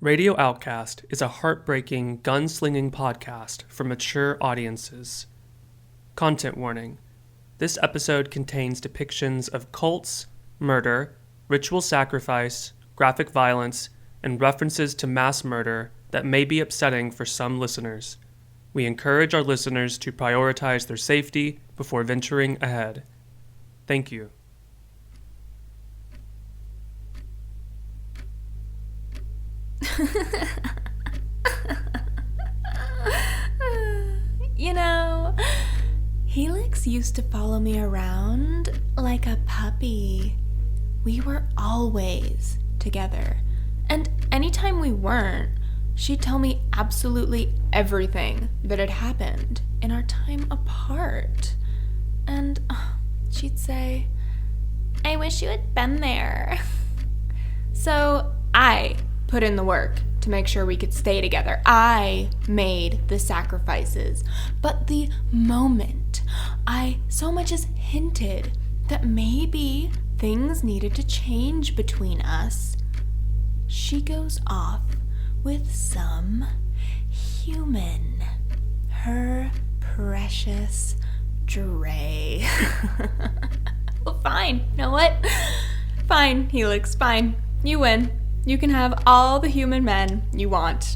Radio Outcast is a heartbreaking, gunslinging podcast for mature audiences. Content warning. This episode contains depictions of cults, murder, ritual sacrifice, graphic violence, and references to mass murder that may be upsetting for some listeners. We encourage our listeners to prioritize their safety before venturing ahead. Thank you. You know, Helix used to follow me around like a puppy. We were always together. And anytime we weren't, she'd tell me absolutely everything that had happened in our time apart. And she'd say, "I wish you had been there." So I put in the work to make sure we could stay together. I made the sacrifices. But the moment I so much as hinted that maybe things needed to change between us, she goes off with some human. Her precious Dre. Well, fine. You know what? Fine, Helix, fine. You win. You can have all the human men you want.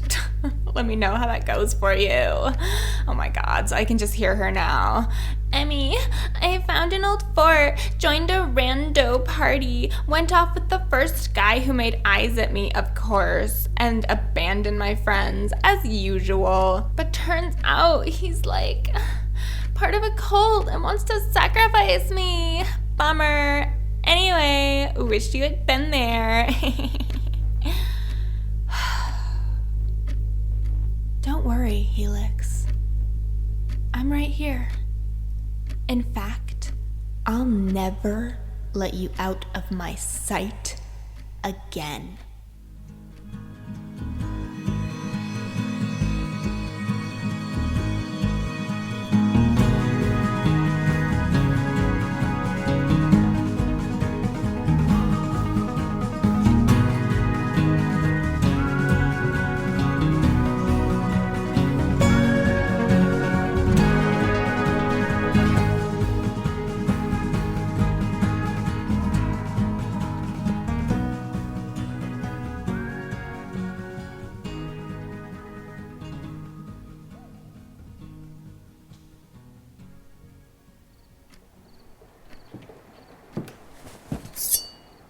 Let me know how that goes for you. Oh my god, so I can just hear her now. "Emmy, I found an old fort, joined a rando party, went off with the first guy who made eyes at me, of course, and abandoned my friends, as usual. But turns out he's like part of a cult and wants to sacrifice me. Bummer. Anyway, wish you had been there." Don't worry, Helix. I'm right here. In fact, I'll never let you out of my sight again.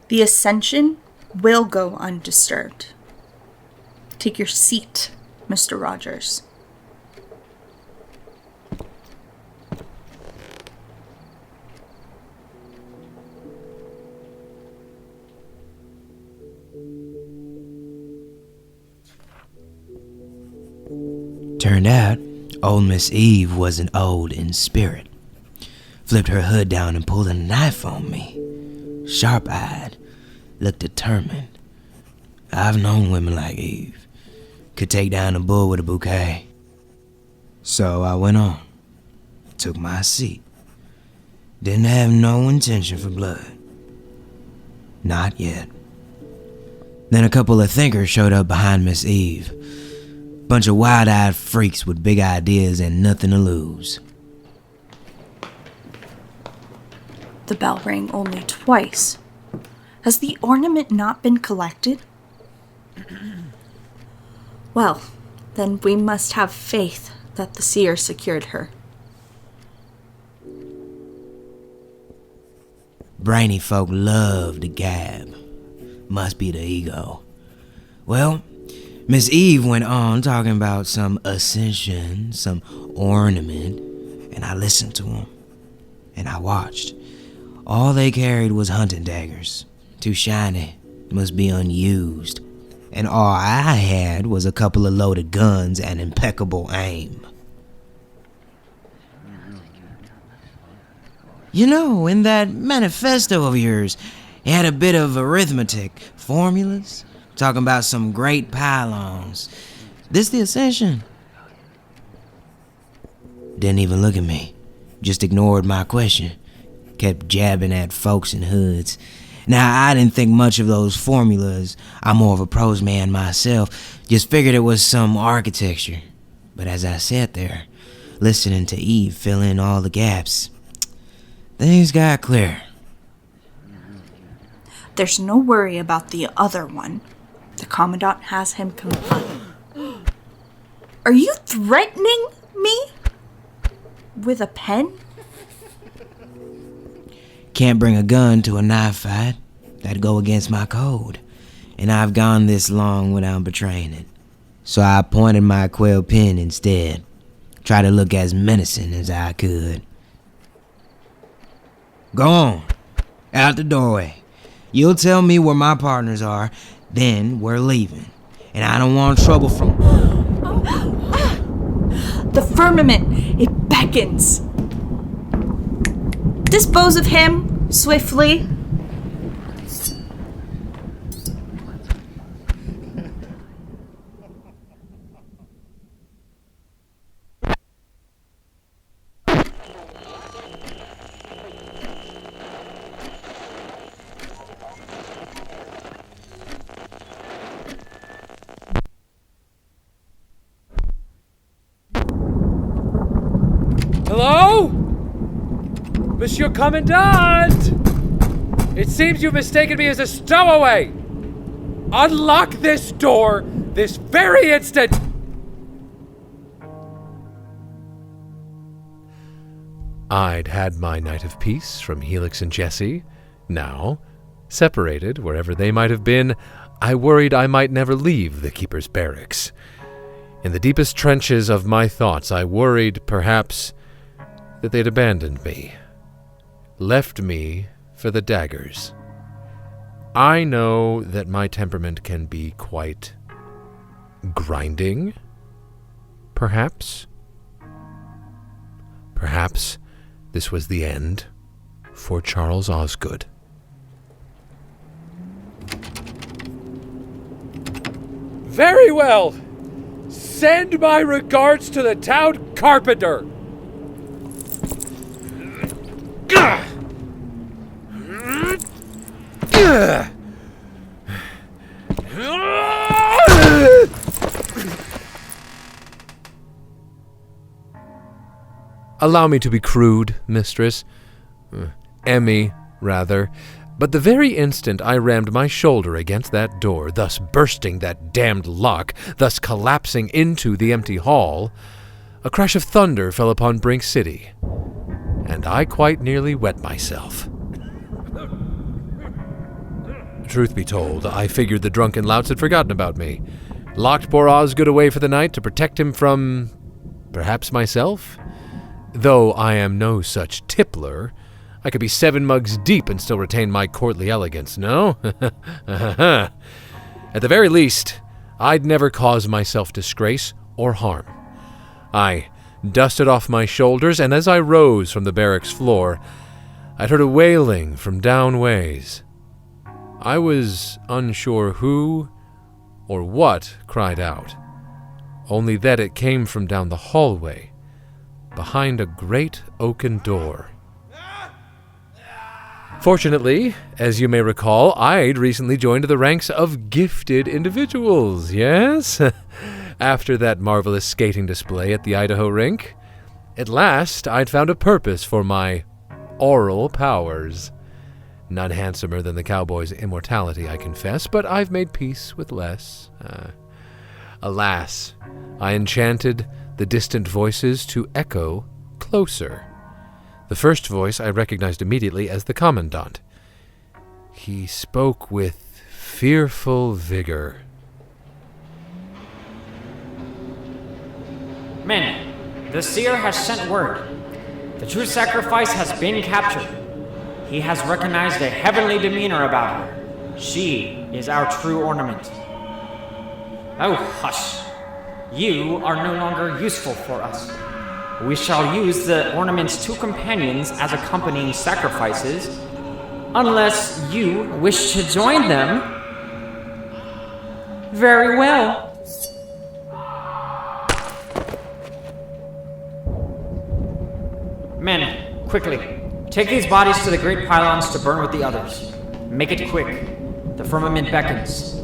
The ascension will go undisturbed. Take your seat, Mr. Rogers. Turned out, old Miss Eve wasn't old in spirit. Flipped her hood down and pulled a knife on me. Sharp-eyed, looked determined. I've known women like Eve. Could take down a bull with a bouquet. So I went on. Took my seat. Didn't have no intention for blood. Not yet. Then a couple of thinkers showed up behind Miss Eve. Bunch of wide-eyed freaks with big ideas and nothing to lose. The bell rang only twice. Has the ornament not been collected? Well, then we must have faith that the seer secured her. Brainy folk love to gab. Must be the ego. Well, Miss Eve went on talking about some ascension, some ornament, and I listened to them. And I watched. All they carried was hunting daggers. Too shiny, must be unused. And all I had was a couple of loaded guns and impeccable aim. You know, in that manifesto of yours, it had a bit of arithmetic, formulas, talking about some great pylons. This the ascension? Didn't even look at me, just ignored my question. Kept jabbing at folks in hoods. Now, I didn't think much of those formulas. I'm more of a prose man myself. Just figured it was some architecture. But as I sat there, listening to Eve fill in all the gaps, things got clear. There's no worry about the other one. The Commandant has him confronted. Are you threatening me? With a pen? Can't bring a gun to a knife fight. That'd go against my code. And I've gone this long without betraying it. So I pointed my quill pen instead. Tried to look as menacing as I could. Go on. Out the doorway. You'll tell me where my partners are, then we're leaving. And I don't want trouble from... The Firmament, it beckons. Dispose of him, swiftly. Hello? Monsieur Commandant! It seems you've mistaken me as a stowaway! Unlock this door this very instant! I'd had my night of peace from Helix and Jesse. Now, separated wherever they might have been, I worried I might never leave the Keeper's barracks. In the deepest trenches of my thoughts, I worried, perhaps, that they'd abandoned me. Left me for the daggers. I know that my temperament can be quite grinding, perhaps. Perhaps this was the end for Charles Osgood. Very well! Send my regards to the town carpenter! Allow me to be crude, mistress. Emmy, rather. But the very instant I rammed my shoulder against that door, thus bursting that damned lock, thus collapsing into the empty hall, a crash of thunder fell upon Brink City, and I quite nearly wet myself. Truth be told, I figured the drunken louts had forgotten about me, locked poor Osgood away for the night to protect him from, perhaps myself? Though I am no such tippler, I could be 7 mugs deep and still retain my courtly elegance, no? At the very least, I'd never cause myself disgrace or harm. I dusted off my shoulders, and as I rose from the barracks floor, I'd heard a wailing from down ways. I was unsure who or what cried out, only that it came from down the hallway, behind a great oaken door. Fortunately, as you may recall, I'd recently joined the ranks of gifted individuals, yes? After that marvelous skating display at the Idaho rink, at last I'd found a purpose for my oral powers. None handsomer than the cowboy's immortality, I confess, but I've made peace with less. Alas, I enchanted the distant voices to echo closer. The first voice I recognized immediately as the Commandant. He spoke with fearful vigor. Men, the seer has sent word. The true sacrifice has been captured. He has recognized a heavenly demeanor about her. She is our true ornament. Oh, hush. You are no longer useful for us. We shall use the ornament's 2 companions as accompanying sacrifices, unless you wish to join them. Very well. Men, quickly, take these bodies to the great pylons to burn with the others. Make it quick. The firmament beckons.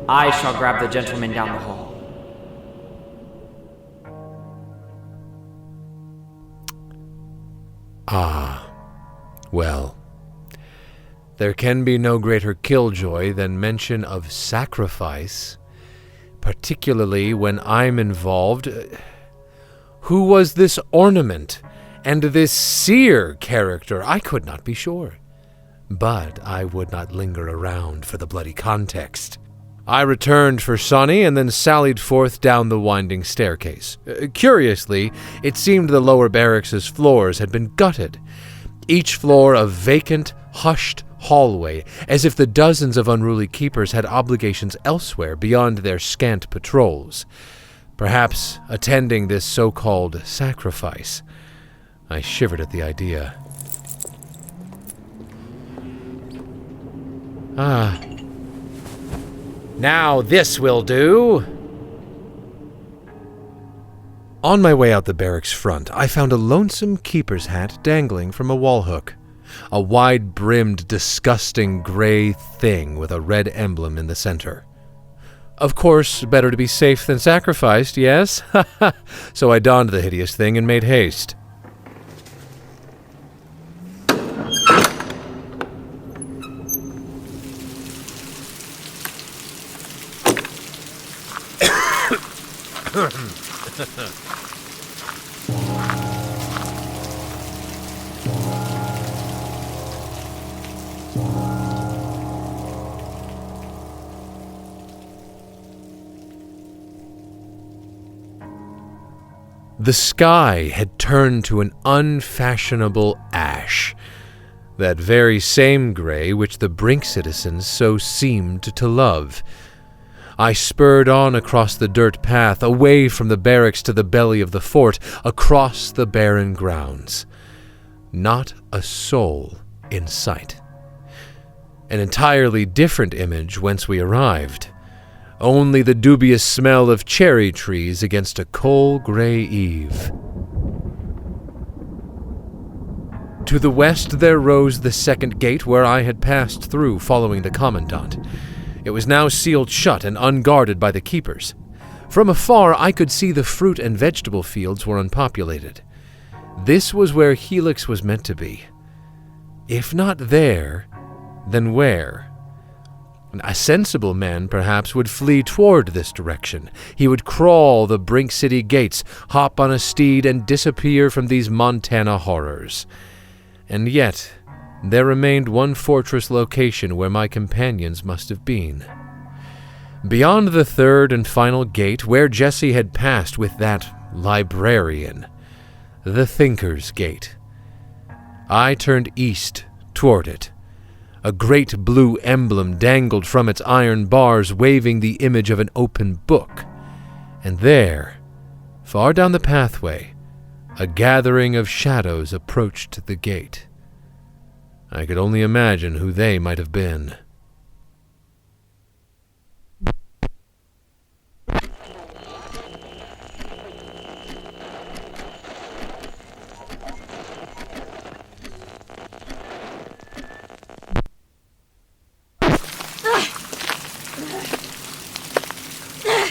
I shall grab the gentleman down the hall. Well, there can be no greater killjoy than mention of sacrifice, particularly when I'm involved. Who was this ornament and this seer character? I could not be sure. But I would not linger around for the bloody context. I returned for Sonny and then sallied forth down the winding staircase. Curiously, it seemed the lower barracks' floors had been gutted, each floor a vacant, hushed hallway, as if the dozens of unruly keepers had obligations elsewhere beyond their scant patrols, perhaps attending this so-called sacrifice. I shivered at the idea. Now this will do. On my way out the barracks front, I found a lonesome keeper's hat dangling from a wall hook. A wide-brimmed, disgusting gray thing with a red emblem in the center. Of course, better to be safe than sacrificed, yes? So I donned the hideous thing and made haste. The sky had turned to an unfashionable ash, that very same gray which the Brink citizens so seemed to love. I spurred on across the dirt path, away from the barracks to the belly of the fort, across the barren grounds. Not a soul in sight. An entirely different image whence we arrived. Only the dubious smell of cherry trees against a coal-gray eve. To the west there rose the second gate where I had passed through following the commandant. It was now sealed shut and unguarded by the keepers. From afar I could see the fruit and vegetable fields were unpopulated. This was where Helix was meant to be. If not there, then where? A sensible man, perhaps, would flee toward this direction. He would crawl the Brink City gates, hop on a steed, and disappear from these Montana horrors. And yet, there remained one fortress location where my companions must have been. Beyond the third and final gate, where Jesse had passed with that librarian, the Thinker's Gate. I turned east toward it. A great blue emblem dangled from its iron bars, waving the image of an open book. And there, far down the pathway, a gathering of shadows approached the gate. I could only imagine who they might have been.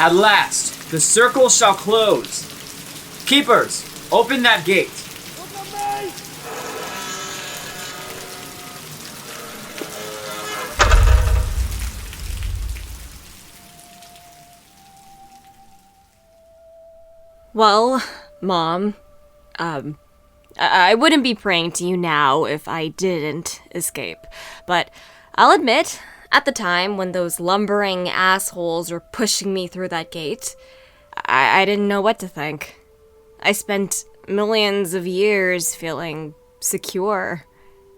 At last, the circle shall close. Keepers, open that gate. Well, Mom, I wouldn't be praying to you now if I didn't escape, but I'll admit, at the time when those lumbering assholes were pushing me through that gate, I didn't know what to think. I spent millions of years feeling secure,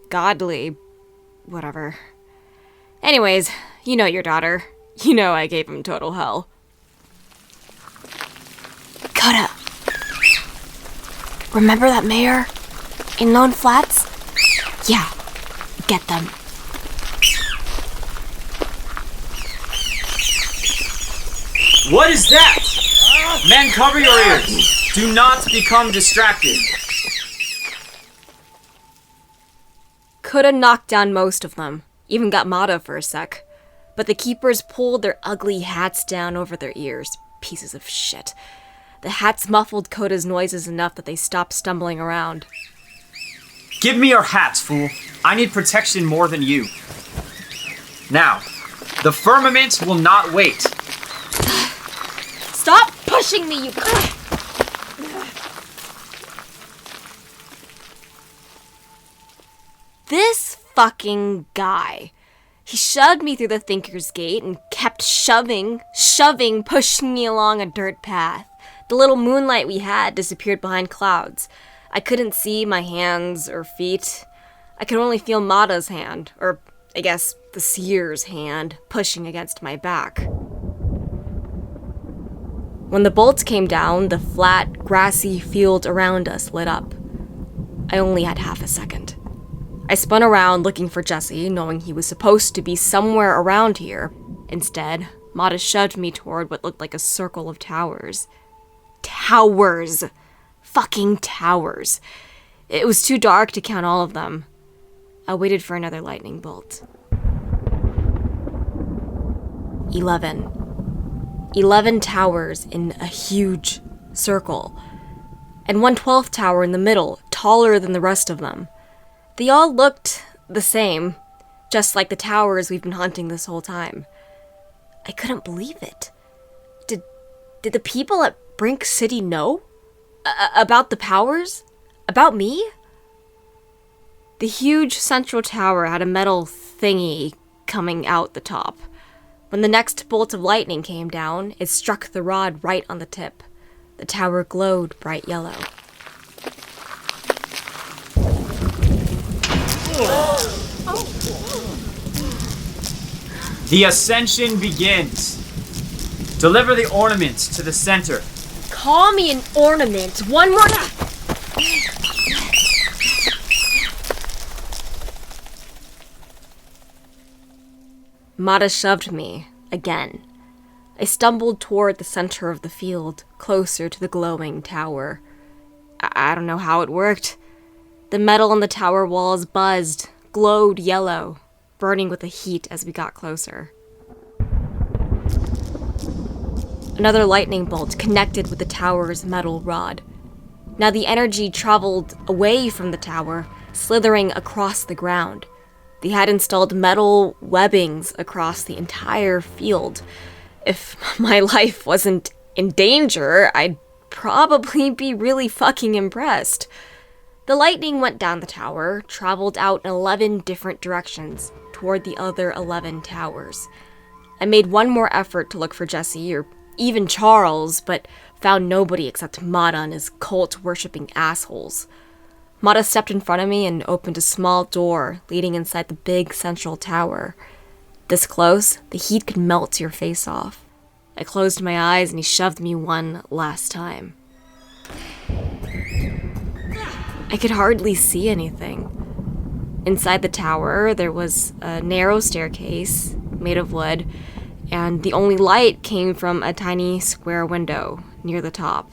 godly, whatever. Anyways, you know your daughter. You know I gave him total hell. Coda, remember that mayor in Lone Flats? Yeah, get them. What is that? Men, cover your ears. Do not become distracted. Coulda knocked down most of them, even got Mata for a sec. But the keepers pulled their ugly hats down over their ears. Pieces of shit. The hats muffled Coda's noises enough that they stopped stumbling around. Give me your hats, fool. I need protection more than you. Now, the firmament will not wait. Stop pushing me, you... This fucking guy. He shoved me through the Thinker's Gate and kept shoving, pushing me along a dirt path. The little moonlight we had disappeared behind clouds. I couldn't see my hands or feet. I could only feel Mata's hand, or I guess the seer's hand, pushing against my back. When the bolts came down, the flat, grassy field around us lit up. I only had half a second. I spun around looking for Jesse, knowing he was supposed to be somewhere around here. Instead, Mata shoved me toward what looked like a circle of towers. Towers! Fucking towers. It was too dark to count all of them. I waited for another lightning bolt. 11 towers in a huge circle. And 1/12th tower in the middle, taller than the rest of them. They all looked the same, just like the towers we've been hunting this whole time. I couldn't believe it. Did the people at Brink City know? About the powers? About me? The huge central tower had a metal thingy coming out the top. When the next bolt of lightning came down, it struck the rod right on the tip. The tower glowed bright yellow. The ascension begins. Deliver the ornaments to the center. Call me an ornament. One more time. Mata shoved me again. I stumbled toward the center of the field, closer to the glowing tower. I don't know how it worked. The metal on the tower walls buzzed, glowed yellow, burning with the heat as we got closer. Another lightning bolt connected with the tower's metal rod. Now the energy traveled away from the tower, slithering across the ground. They had installed metal webbings across the entire field. If my life wasn't in danger, I'd probably be really fucking impressed. The lightning went down the tower, traveled out in 11 different directions, toward the other 11 towers. I made one more effort to look for Jesse, or even Charles, but found nobody except Mata and his cult-worshipping assholes. Mata stepped in front of me and opened a small door leading inside the big central tower. This close, the heat could melt your face off. I closed my eyes and he shoved me one last time. I could hardly see anything. Inside the tower, there was a narrow staircase made of wood, and the only light came from a tiny square window near the top.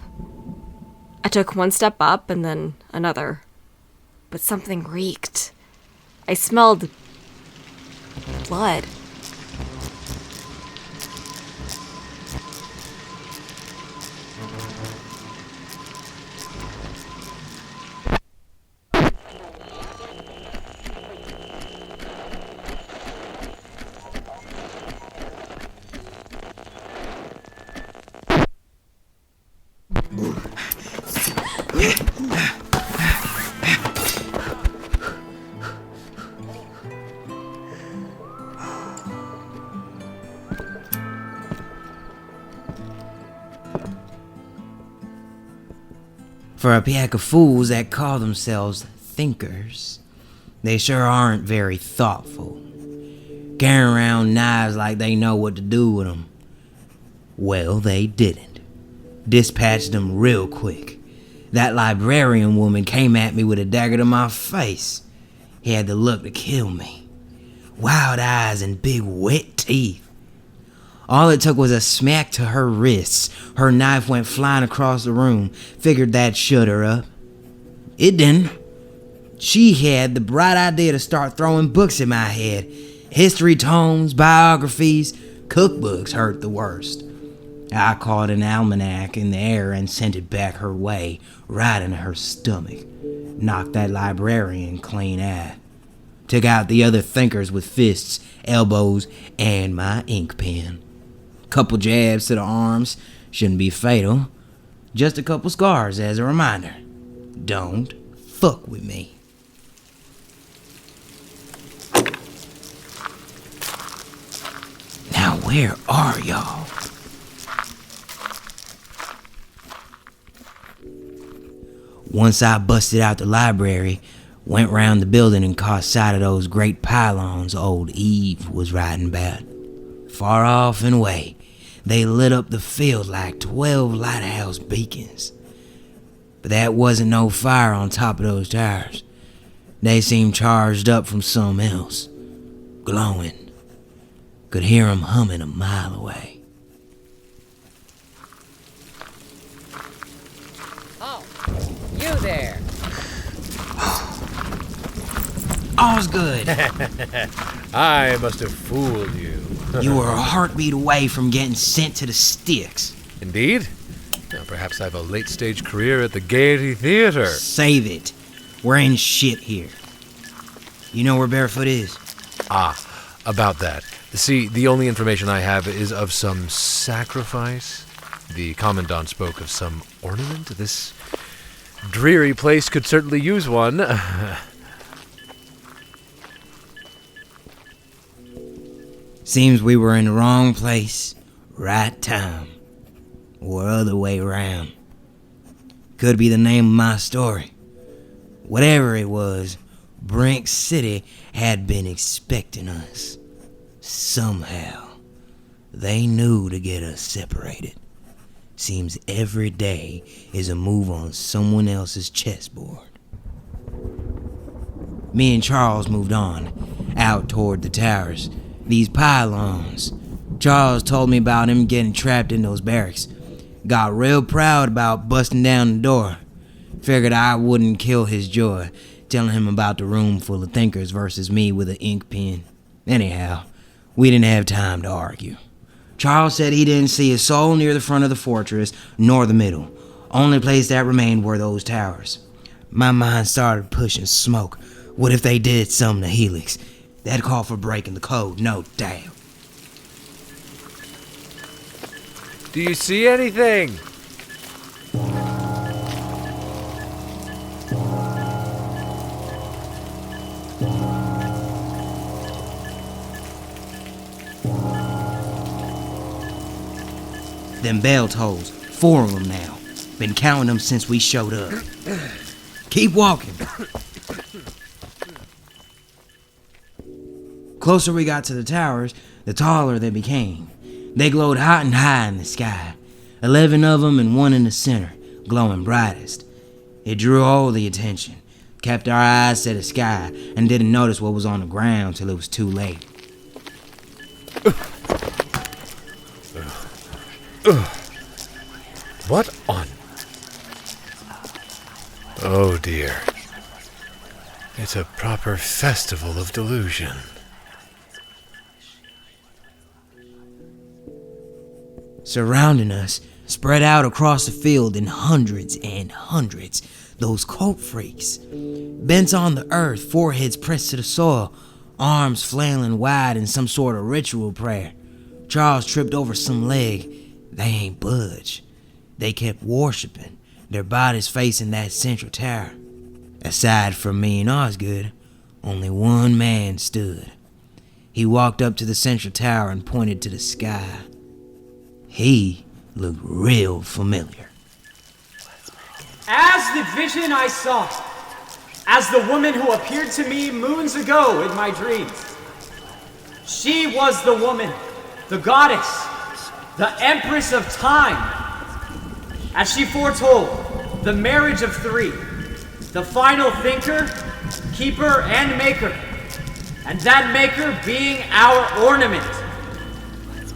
I took one step up and then another. But something reeked. I smelled blood. For a pack of fools that call themselves thinkers, they sure aren't very thoughtful. Carrying around knives like they know what to do with them. Well, they didn't. Dispatched them real quick. That librarian woman came at me with a dagger to my face. He had the look to kill me. Wild eyes and big wet teeth. All it took was a smack to her wrists. Her knife went flying across the room. Figured that'd shut her up. It didn't. She had the bright idea to start throwing books at my head. History tomes, biographies, cookbooks hurt the worst. I caught an almanac in the air and sent it back her way, right in her stomach. Knocked that librarian clean out. Took out the other thinkers with fists, elbows, and my ink pen. Couple jabs to the arms, shouldn't be fatal. Just a couple scars as a reminder. Don't fuck with me. Now where are y'all? Once I busted out the library, went round the building and caught sight of those great pylons old Eve was riding about. Far off and away, they lit up the field like 12 lighthouse beacons. But that wasn't no fire on top of those towers. They seemed charged up from something else. Glowing. Could hear 'em humming a mile away. Oh, you there. All's good. I must have fooled you. You were a heartbeat away from getting sent to the sticks. Indeed? Now, perhaps I have a late-stage career at the Gaiety Theater. Save it. We're in shit here. You know where Barefoot is? About that. See, the only information I have is of some sacrifice. The Commandant spoke of some ornament. This dreary place could certainly use one. Seems we were in the wrong place, right time. Or other way around. Could be the name of my story. Whatever it was, Brink City had been expecting us. Somehow, they knew to get us separated. Seems every day is a move on someone else's chessboard. Me and Charles moved on, out toward the towers. These pylons. Charles told me about him getting trapped in those barracks. Got real proud about busting down the door. Figured I wouldn't kill his joy, telling him about the room full of thinkers versus me with an ink pen. Anyhow, we didn't have time to argue. Charles said he didn't see a soul near the front of the fortress, nor the middle. Only place that remained were those towers. My mind started pushing smoke. What if they did something to Helix? That'd call for breaking the code, no doubt. Do you see anything? Them bell tolls, 4 of them now. Been counting them since we showed up. Keep walking. Closer we got to the towers, the taller they became. They glowed hot and high in the sky. 11 of them and one in the center, glowing brightest. It drew all the attention. Kept our eyes to the sky and didn't notice what was on the ground till it was too late. What on? Oh dear. It's a proper festival of delusion. Surrounding us, spread out across the field in hundreds and hundreds, those cult freaks. Bent on the earth, foreheads pressed to the soil, arms flailing wide in some sort of ritual prayer. Charles tripped over some leg. They ain't budge. They kept worshiping, their bodies facing that central tower. Aside from me and Osgood, only one man stood. He walked up to the central tower and pointed to the sky. He looked real familiar. As the vision I saw, as the woman who appeared to me moons ago in my dreams. She was the woman, the goddess, the empress of time. As she foretold, the marriage of 3, the final thinker, keeper, and maker, and that maker being our ornament.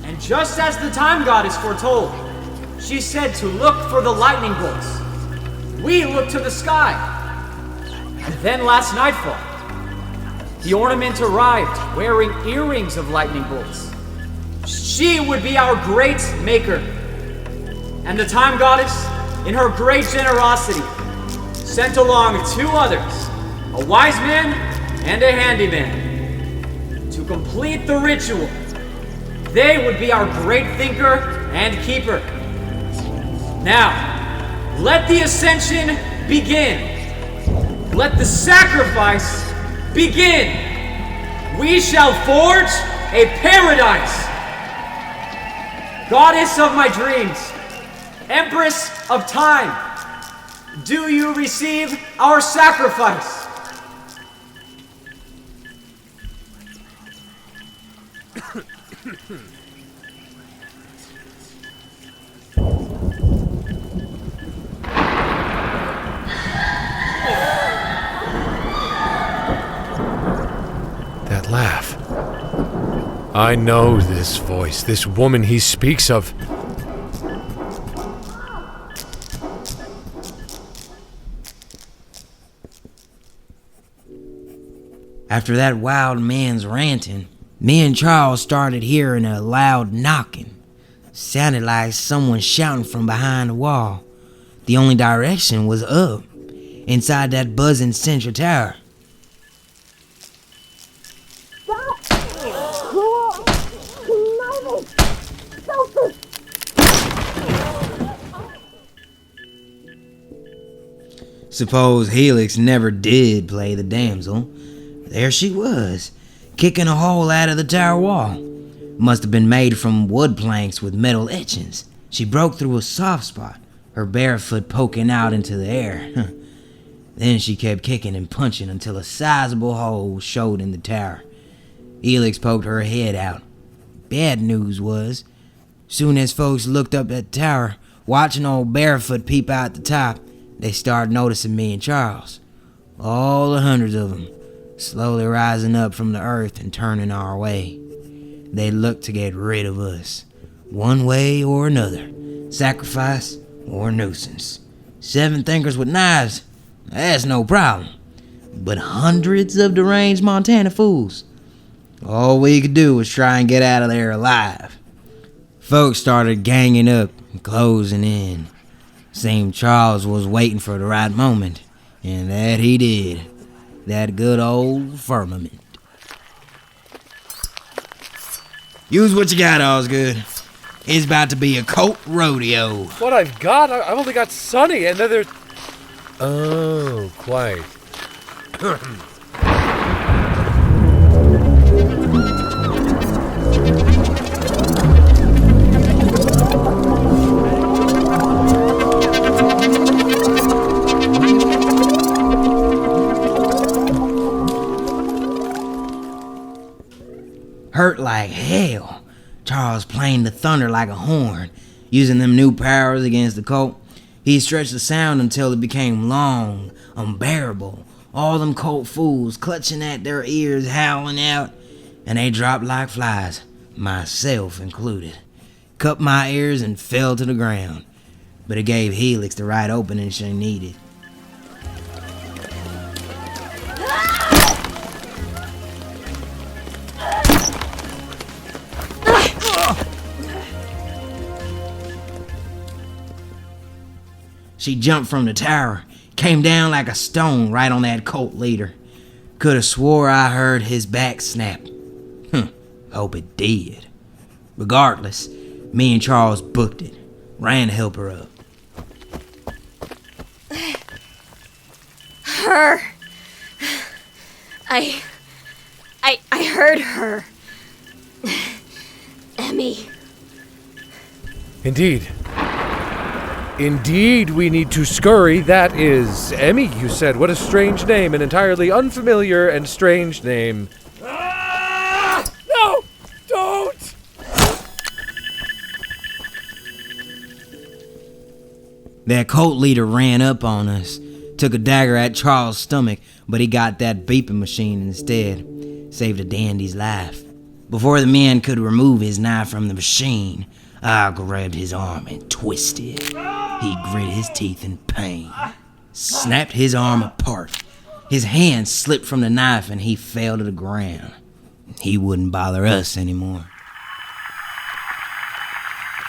And just as the time goddess foretold, she said to look for the lightning bolts. We looked to the sky. And then last nightfall, the ornament arrived wearing earrings of lightning bolts. She would be our great maker. And the time goddess, in her great generosity, sent along 2 others, a wise man and a handyman, to complete the ritual. They would be our great thinker and keeper. Now, let the ascension begin. Let the sacrifice begin. We shall forge a paradise. Goddess of my dreams, Empress of time, do you receive our sacrifice? That laugh. I know this voice, this woman he speaks of. After that wild man's ranting, me and Charles started hearing a loud knocking. Sounded like someone shouting from behind the wall. The only direction was up, inside that buzzing central tower. Suppose Helix never did play the damsel. There she was, kicking a hole out of the tower wall. Must have been made from wood planks with metal etchings. She broke through a soft spot, her bare foot poking out into the air. Then she kept kicking and punching until a sizable hole showed in the tower. Helix poked her head out. Bad news was, soon as folks looked up at the tower, watching old Barefoot peep out the top, they started noticing me and Charles. All the hundreds of them, slowly rising up from the earth and turning our way. They looked to get rid of us, one way or another, sacrifice or nuisance. 7 thinkers with knives, that's no problem. But hundreds of deranged Montana fools. All we could do was try and get out of there alive. Folks started ganging up and closing in. Seemed Charles was waiting for the right moment, and that he did. That good old Firmament. Use what you got, Osgood. It's about to be a colt rodeo. What I've got? I've only got Sonny, and then there's... Oh, quite. Hurt like hell. Charles playing the thunder like a horn, using them new powers against the colt. He stretched the sound until it became long, unbearable. All them colt fools clutching at their ears, howling out, and they dropped like flies, myself included. Cut my ears and fell to the ground, but it gave Helix the right opening she needed. She jumped from the tower, came down like a stone right on that colt leader. Could have swore I heard his back snap. Hope it did. Regardless, me and Charles booked it. Ran to help her up. Her. I heard her. Emmy. Indeed, we need to scurry. That is Emmy, you said. What a strange name. An entirely unfamiliar and strange name. Ah! No! Don't! That colt leader ran up on us. Took a dagger at Charles' stomach, but he got that beeping machine instead. Saved a dandy's life. Before the man could remove his knife from the machine, I grabbed his arm and twisted. He gritted his teeth in pain, snapped his arm apart. His hand slipped from the knife and he fell to the ground. He wouldn't bother us anymore.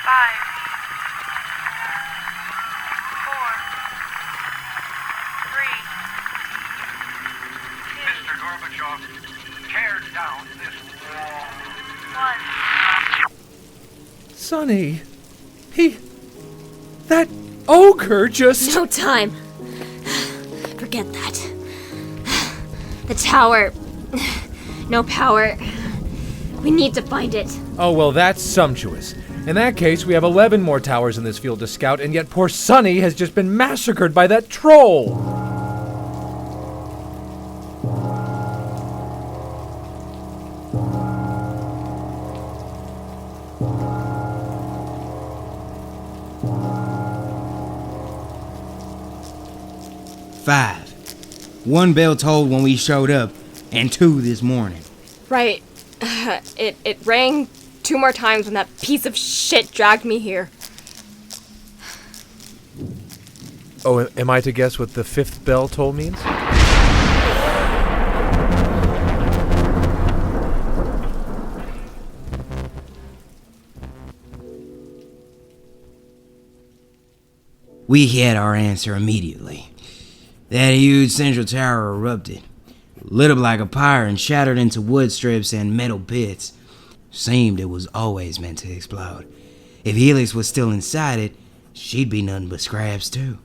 5, 4, 3, 2, Mr. Gorbachev, tear down this wall. 1. Sonny, that ogre just... No time. Forget that. The tower. No power. We need to find it. Oh, well, that's sumptuous. In that case, we have 11 more towers in this field to scout, and yet poor Sonny has just been massacred by that troll. Five. 1 bell tolled when we showed up, and 2 this morning. Right. It rang 2 more times when that piece of shit dragged me here. Oh, am I to guess what the 5th bell toll means? We had our answer immediately. That huge central tower erupted, lit up like a pyre and shattered into wood strips and metal bits. Seemed it was always meant to explode. If Helix was still inside it, she'd be nothing but scraps too.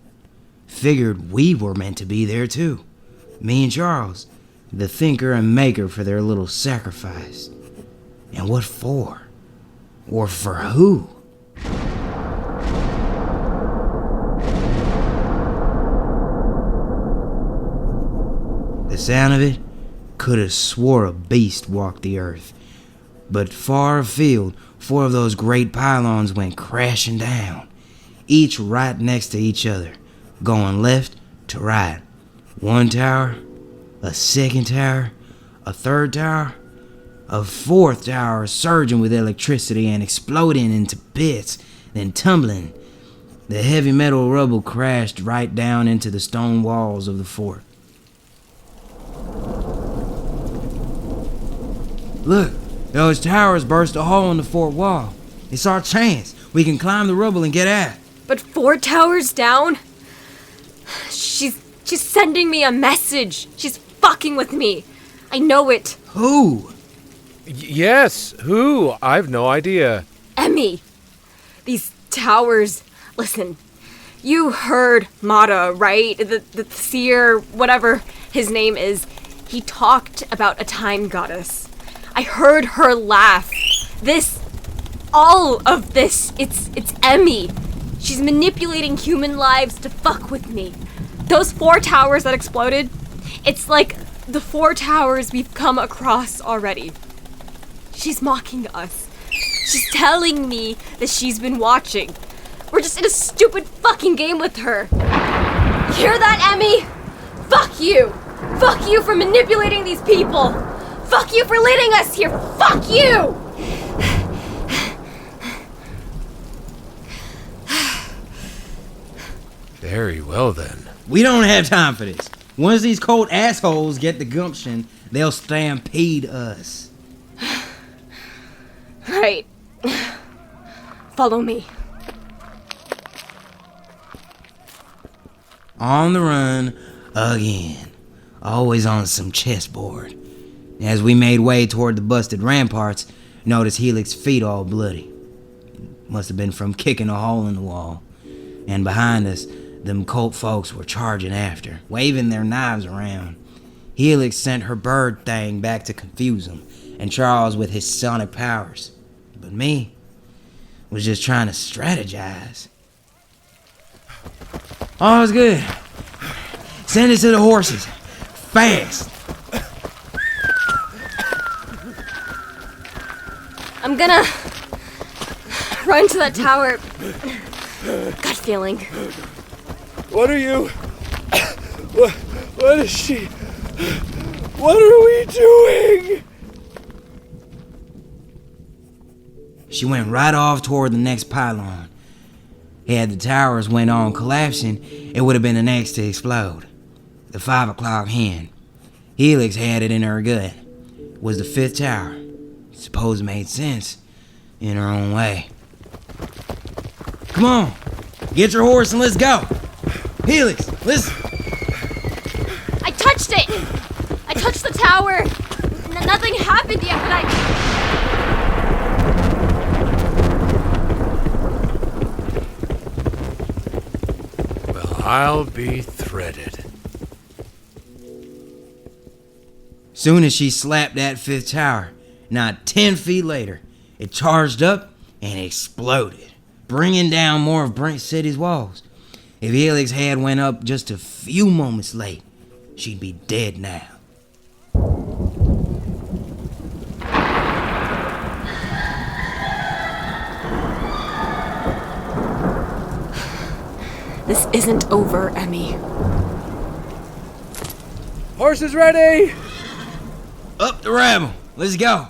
Figured we were meant to be there too. Me and Charles, the thinker and maker for their little sacrifice. And what for? Or for who? The sound of it could have swore a beast walked the earth. But far afield, 4 of those great pylons went crashing down, each right next to each other, going left to right. 1 tower, a 2nd tower, a 3rd tower, a 4th tower surging with electricity and exploding into bits, then tumbling. The heavy metal rubble crashed right down into the stone walls of the fort. Look, those towers burst a hole in the fort wall. It's our chance. We can climb the rubble and get out. But 4 towers down? She's sending me a message. She's fucking with me. I know it. Who? Yes, who? I've no idea. Emmy. These towers. Listen, you heard Mata, right? The seer, whatever his name is. He talked about a time goddess. I heard her laugh. All of this, it's Emmy. She's manipulating human lives to fuck with me. Those 4 towers that exploded, it's like the 4 towers we've come across already. She's mocking us. She's telling me that she's been watching. We're just in a stupid fucking game with her. Hear that, Emmy? Fuck you! Fuck you for manipulating these people! Fuck you for leading us here! Fuck you! Very well then. We don't have time for this. Once these cold assholes get the gumption, they'll stampede us. Right. Follow me. On the run again. Always on some chessboard. As we made way toward the busted ramparts, noticed Helix's feet all bloody. Must have been from kicking a hole in the wall. And behind us, them cult folks were charging after, waving their knives around. Helix sent her bird thing back to confuse them, and Charles with his sonic powers. But me was just trying to strategize. All's good. Send it to the horses. Fast. I'm gonna run to that tower. Gut feeling. What are you... What is she... What are we doing? She went right off toward the next pylon. Had the towers went on collapsing, it would have been the next to explode. The 5 o'clock hen. Helix had it in her gut. It was the 5th tower. Suppose it made sense in her own way. Come on, get your horse and let's go. Helix, listen. I touched it! I touched the tower! Nothing happened yet, but Well, I'll be threaded. Soon as she slapped that 5th tower, not 10 feet later, it charged up and exploded, bringing down more of Brent City's walls. If Helix had went up just a few moments late, she'd be dead now. this isn't over, Emmy. Horses ready! Up the rabble, let's go.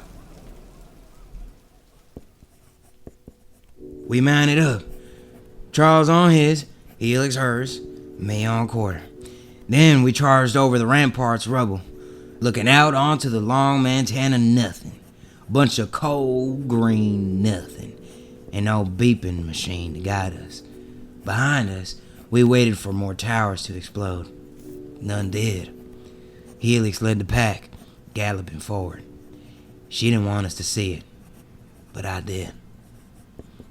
We mounted up. Charles on his, Helix hers, me on quarter. Then we charged over the ramparts rubble, looking out onto the long Montana nothing. Bunch of cold green nothing, and no beeping machine to guide us. Behind us, we waited for more towers to explode. None did. Helix led the pack, galloping forward. She didn't want us to see it, but I did.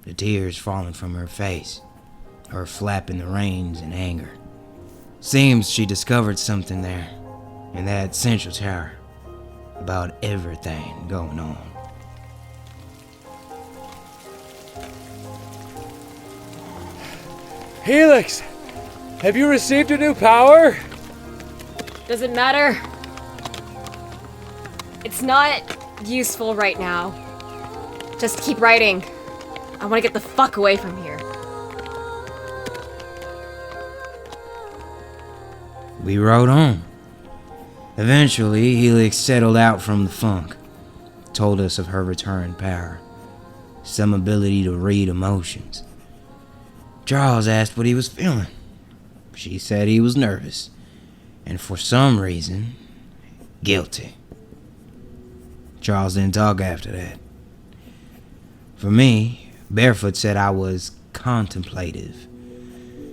The tears falling from her face, her flapping the reins in anger. Seems she discovered something there, in that central tower, about everything going on. Helix! Have you received a new power? Does it matter? It's not useful right now. Just keep writing. I want to get the fuck away from here. We rode on. Eventually, Helix settled out from the funk, told us of her returned power, some ability to read emotions. Charles asked what he was feeling. She said he was nervous, and for some reason, guilty. Charles didn't talk after that. For me, Barefoot said I was contemplative.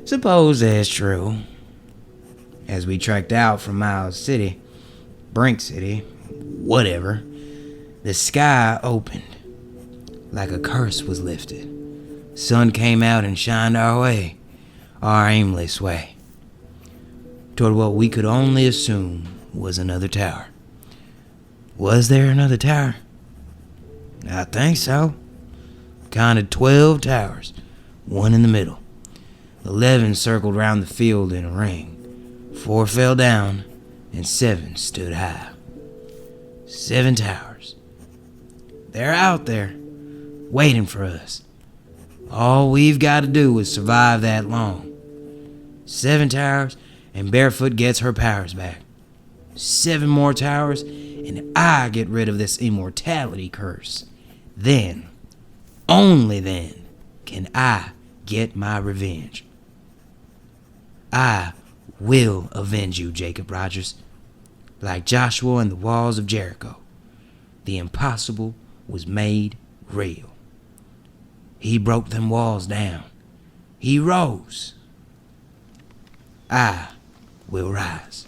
Suppose that's true. As we trekked out from Miles City, Brink City, whatever, the sky opened, like a curse was lifted. Sun came out and shined our way, our aimless way, toward what we could only assume was another tower. Was there another tower? I think so. Counted 12 towers, one in the middle. 11 circled round the field in a ring. 4 fell down, and 7 stood high. 7 towers. They're out there, waiting for us. All we've got to do is survive that long. 7 towers, and Barefoot gets her powers back. 7 more towers, and I get rid of this immortality curse. Then, only then, can I get my revenge. I will avenge you, Jacob Rogers. Like Joshua and the walls of Jericho, the impossible was made real. He broke them walls down. He rose. I will rise.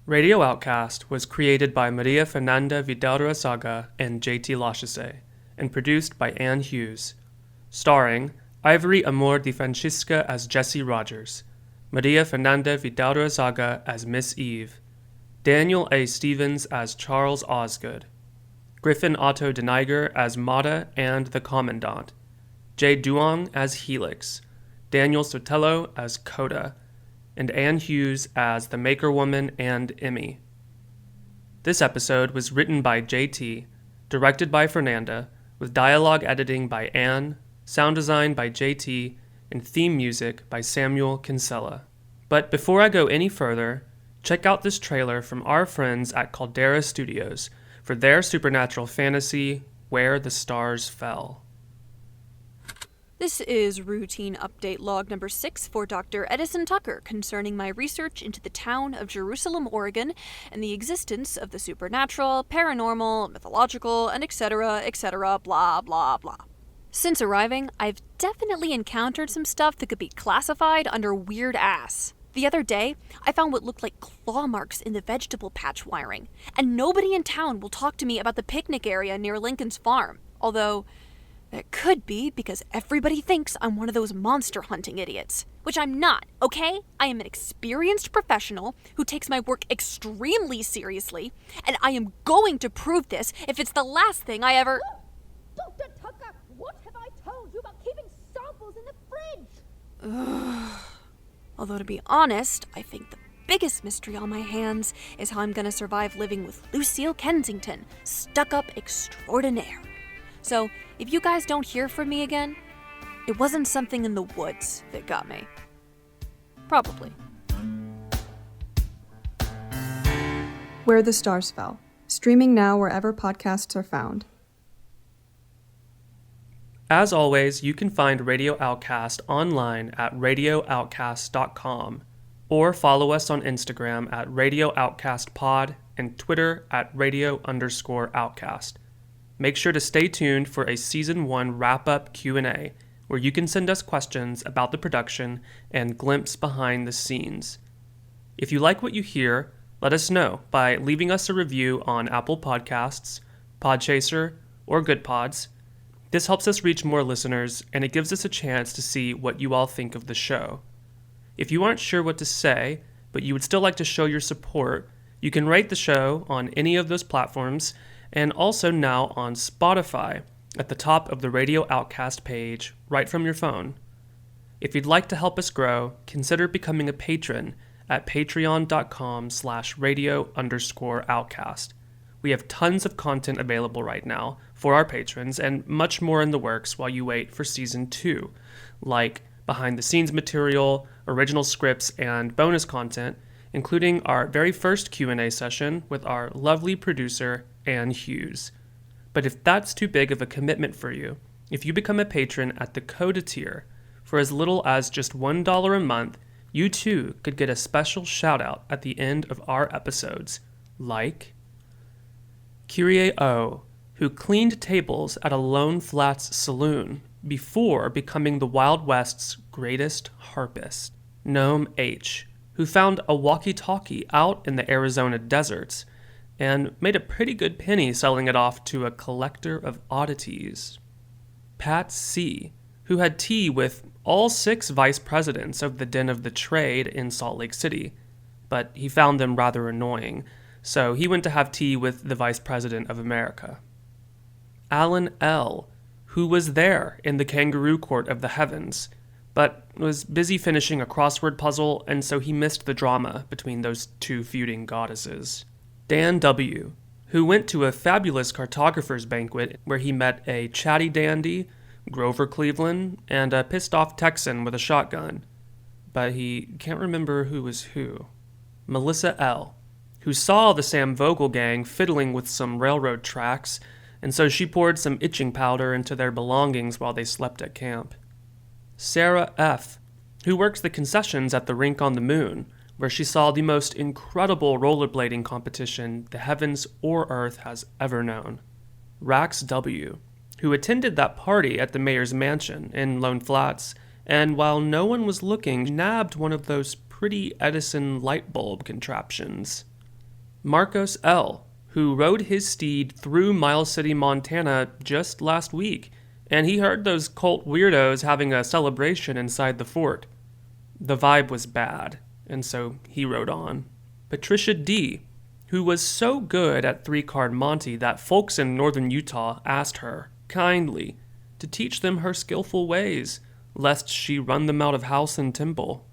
Radio Outcast was created by Maria Fernanda Vidaurrazaga and JT Lachausse and produced by Ann Hughes, starring Ivory Amor de Francisca as Jessie Rogers, Maria Fernanda Vidaurrazaga as Miss Eve, Daniel A. Stevens as Charles Osgood, Griffin Otto Deniger as Mata and the Commandant, Jay Duong as Helix, Daniel Sotelo as Coda, and Ann Hughes as the Maker Woman and Emmy. This episode was written by JT, directed by Fernanda, with dialogue editing by Ann, sound design by JT, and theme music by Samuel Kinsella. But before I go any further, check out this trailer from our friends at Caldera Studios for their supernatural fantasy, Where the Stars Fell. This is routine update log number 6 for Dr. Edison Tucker concerning my research into the town of Jerusalem, Oregon, and the existence of the supernatural, paranormal, mythological, and etc., blah, blah, blah. Since arriving, I've definitely encountered some stuff that could be classified under weird ass. The other day, I found what looked like claw marks in the vegetable patch wiring, and nobody in town will talk to me about the picnic area near Lincoln's farm, although it could be because everybody thinks I'm one of those monster hunting idiots, which I'm not, okay? I am an experienced professional who takes my work extremely seriously, and I am going to prove this if it's the last thing I ever... Dr. Tucker, what have I told you about keeping samples in the fridge? Although to be honest, I think the biggest mystery on my hands is how I'm gonna survive living with Lucille Kensington, stuck-up extraordinaire. So, if you guys don't hear from me again, it wasn't something in the woods that got me. Probably. Where the Stars Fell. Streaming now wherever podcasts are found. As always, you can find Radio Outcast online at radiooutcast.com or follow us on Instagram at Radio Outcast Pod and Twitter at radio_outcast. Make sure to stay tuned for a Season 1 wrap-up Q&A, where you can send us questions about the production and glimpse behind the scenes. If you like what you hear, let us know by leaving us a review on Apple Podcasts, Podchaser, or Good Pods. This helps us reach more listeners, and it gives us a chance to see what you all think of the show. If you aren't sure what to say, but you would still like to show your support, you can rate the show on any of those platforms, and also now on Spotify at the top of the Radio Outcast page right from your phone. If you'd like to help us grow, consider becoming a patron at patreon.com/radio_outcast. We have tons of content available right now for our patrons and much more in the works while you wait for Season 2, like behind-the-scenes material, original scripts, and bonus content, including our very first Q&A session with our lovely producer, Ann Hughes. But if that's too big of a commitment for you, if you become a patron at the Coda tier, for as little as just $1 a month, you too could get a special shout-out at the end of our episodes, like Kyrie O, who cleaned tables at a Lone Flats saloon before becoming the Wild West's greatest harpist. Gnome H, who found a walkie-talkie out in the Arizona deserts and made a pretty good penny selling it off to a collector of oddities. Pat C, who had tea with all 6 vice presidents of the Den of the Trade in Salt Lake City, but he found them rather annoying, so he went to have tea with the Vice President of America. Alan L., who was there in the kangaroo court of the heavens, but was busy finishing a crossword puzzle, and so he missed the drama between those two feuding goddesses. Dan W., who went to a fabulous cartographer's banquet where he met a chatty dandy, Grover Cleveland, and a pissed-off Texan with a shotgun, but he can't remember who was who. Melissa L., who saw the Sam Vogel gang fiddling with some railroad tracks, and so she poured some itching powder into their belongings while they slept at camp. Sarah F., who works the concessions at the Rink on the Moon, where she saw the most incredible rollerblading competition the heavens or earth has ever known. Rax W., who attended that party at the mayor's mansion in Lone Flats, and while no one was looking, nabbed one of those pretty Edison light bulb contraptions. Marcos L., who rode his steed through Miles City, Montana just last week, and he heard those cult weirdos having a celebration inside the fort. The vibe was bad, and so he rode on. Patricia D., who was so good at 3-card Monte that folks in northern Utah asked her, kindly, to teach them her skillful ways, lest she run them out of house and temple.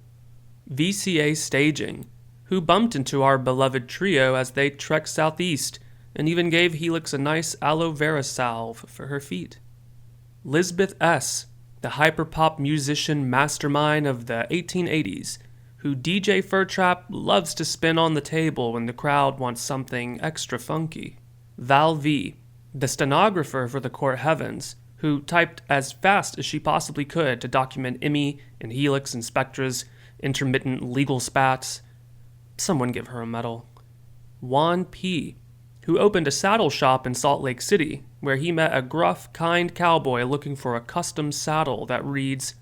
VCA Staging, who bumped into our beloved trio as they trekked southeast, and even gave Helix a nice aloe vera salve for her feet. Lisbeth S., the hyperpop musician mastermind of the 1880s, who DJ Furtrap loves to spin on the table when the crowd wants something extra funky. Val V, the stenographer for the court heavens, who typed as fast as she possibly could to document Emmy and Helix and Spectra's intermittent legal spats. Someone give her a medal. Juan P, who opened a saddle shop in Salt Lake City, where he met a gruff, kind cowboy looking for a custom saddle that reads,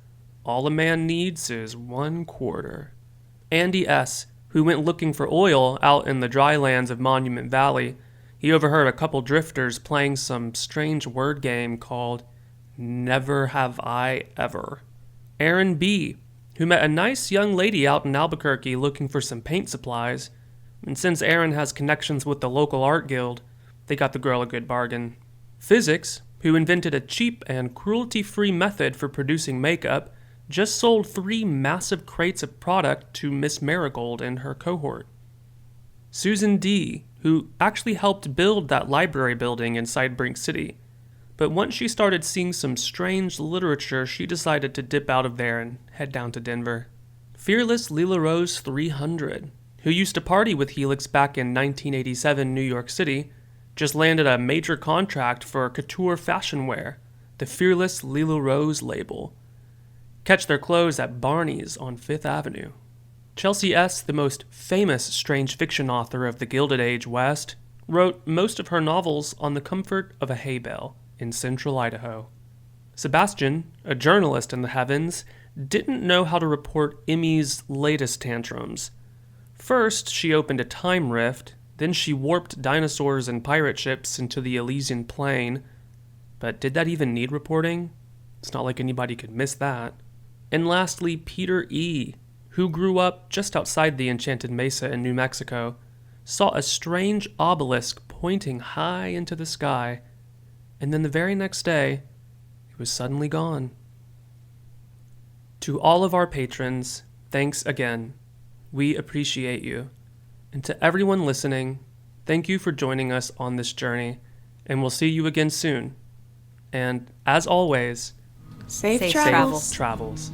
"All a man needs is 1/4. Andy S., who went looking for oil out in the dry lands of Monument Valley. He overheard a couple drifters playing some strange word game called Never Have I Ever. Aaron B., who met a nice young lady out in Albuquerque looking for some paint supplies, and since Aaron has connections with the local art guild, they got the girl a good bargain. Physics, who invented a cheap and cruelty-free method for producing makeup, just sold 3 massive crates of product to Miss Marigold and her cohort. Susan D., who actually helped build that library building inside Brink City, but once she started seeing some strange literature, she decided to dip out of there and head down to Denver. Fearless Lila Rose 300, who used to party with Helix back in 1987 New York City, just landed a major contract for couture fashion wear, the Fearless Lila Rose label. Catch their clothes at Barney's on 5th Avenue. Chelsea S., the most famous strange fiction author of the Gilded Age West, wrote most of her novels on the comfort of a hay bale in central Idaho. Sebastian, a journalist in the heavens, didn't know how to report Emmy's latest tantrums. First, she opened a time rift, then she warped dinosaurs and pirate ships into the Elysian Plain. But did that even need reporting? It's not like anybody could miss that. And lastly, Peter E., who grew up just outside the Enchanted Mesa in New Mexico, saw a strange obelisk pointing high into the sky, and then the very next day, it was suddenly gone. To all of our patrons, thanks again. We appreciate you. And to everyone listening, thank you for joining us on this journey, and we'll see you again soon. And as always, Safe safe travels. travels.